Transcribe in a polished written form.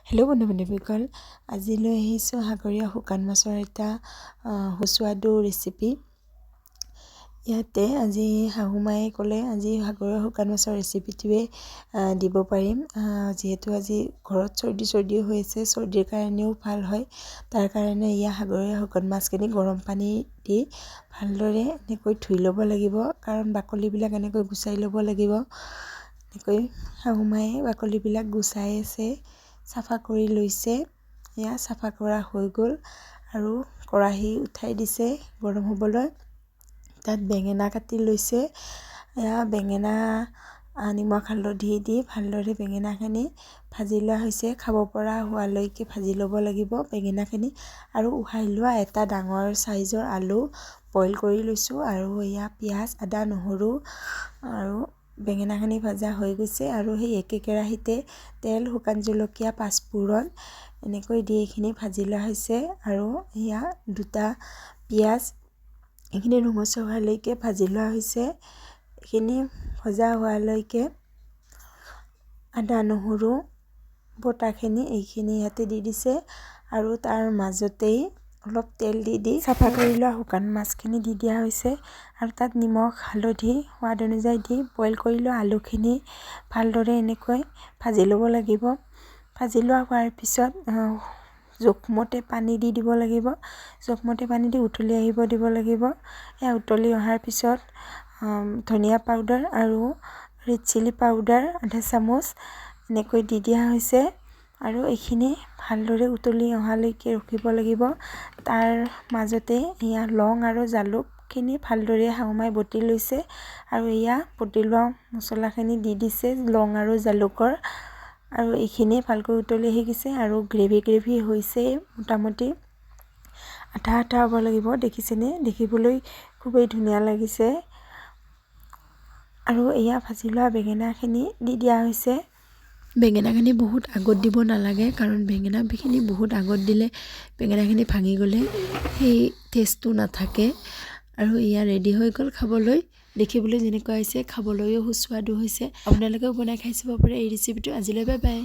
Hello' বন্ধু-বান্ধৱীসকল, আজিলৈ আহিছোঁ সাগৰীয় শুকান মাছৰ এটা সুস্বাদু ৰেচিপি। ইয়াতে আজি শাহুমায়ে ক'লে আজি সাগৰীয় শুকান মাছৰ ৰেচিপিটোৱে দিব পাৰিম। যিহেতু আজি ঘৰত চৰ্দি হৈ আছে, চৰ্দিৰ কাৰণেও ভাল হয়। তাৰ কাৰণে সাগৰীয় শুকান মাছখিনি গৰম পানী দি ভালদৰে এনেকৈ ধুই ল'ব লাগিব, কাৰণ বাকলিবিলাক এনেকৈ গুচাই ল'ব লাগিব। এনেকৈ শাহুমায়ে বাকলিবিলাক গুচাই আছে, চাফা কৰি লৈছে। চাফা কৰা হৈ গ'ল আৰু কেৰাহী উঠাই দিছে গৰম হ'বলৈ। তাত বেঙেনা কাটি লৈছে। বেঙেনা নিমখ হালধি দি ভালদৰে বেঙেনাখিনি ভাজি লোৱা হৈছে। খাব পৰা হোৱালৈকে ভাজি ল'ব লাগিব বেঙেনাখিনি। আৰু উহাই লোৱা এটা ডাঙৰ চাইজৰ আলু বইল কৰি লৈছোঁ। আৰু পিঁয়াজ, আদা, নহৰু আৰু বেঙেনাখিনি ভাজা হৈ গৈছে। আৰু সেই একে কেৰাহীতে তেল, শুকান জলকীয়া, পাঁচফোৰণ এনেকৈ দি এইখিনি ভাজি লোৱা হৈছে। আৰু দুটা পিঁয়াজ, এইখিনি ৰঙচুৱা হোৱালৈকে ভাজি লোৱা হৈছে। এইখিনি ভজা হোৱালৈকে আদা, নহৰু বটাখিনি এইখিনি ইয়াতে দি দিছে। আৰু তাৰ মাজতেই অলপ তেল দি চাফা কৰি লোৱা শুকান মাছখিনি দি দিয়া হৈছে। আৰু তাত নিমখ হালধি সোৱাদ অনুযায়ী দি বইল কৰি লোৱা আলুখিনি ভালদৰে এনেকৈ ভাজি ল'ব লাগিব। ভাজি লোৱা হোৱাৰ পিছত জোখমতে পানী দি দিব লাগিব। জোখমতে পানী দি উতলি আহিব দিব লাগিব। উতলি অহাৰ পিছত ধনিয়া পাউডাৰ আৰু ৰেড চিলি পাউডাৰ আধা চামুচ এনেকৈ দি দিয়া হৈছে। আৰু এইখিনি ভালদৰে উতলি অহালৈকে ৰখিব লাগিব। তাৰ মাজতে লং আৰু জালুকখিনি ভালদৰে শাহুমাই বটি লৈছে। আৰু বটি লোৱা মছলাখিনি দি দিছে লং আৰু জালুকৰ। আৰু এইখিনি ভালকৈ উতলি আহি গৈছে আৰু গ্ৰেভি হৈছে। মোটামুটি আঠা হ'ব লাগিব। দেখিছেনে? দেখিবলৈ খুবেই ধুনীয়া লাগিছে। আৰু ভাজি লোৱা বেঙেনাখিনি দি দিয়া হৈছে। বেঙেনাখিনি বহুত আগত দিব নালাগে, কাৰণ বেঙেনাখিনি বহুত আগত দিলে বেঙেনাখিনি ভাঙি গ'লে সেই টেষ্টটো নাথাকে। আৰু ৰেডি হৈ গ'ল খাবলৈ। দেখিবলৈ যেনেকুৱা হৈছে, খাবলৈও সুস্বাদু হৈছে। আপোনালোকেও বনাই খাই চাব পাৰে এই ৰেচিপিটো। আজিলৈ বাই বাই।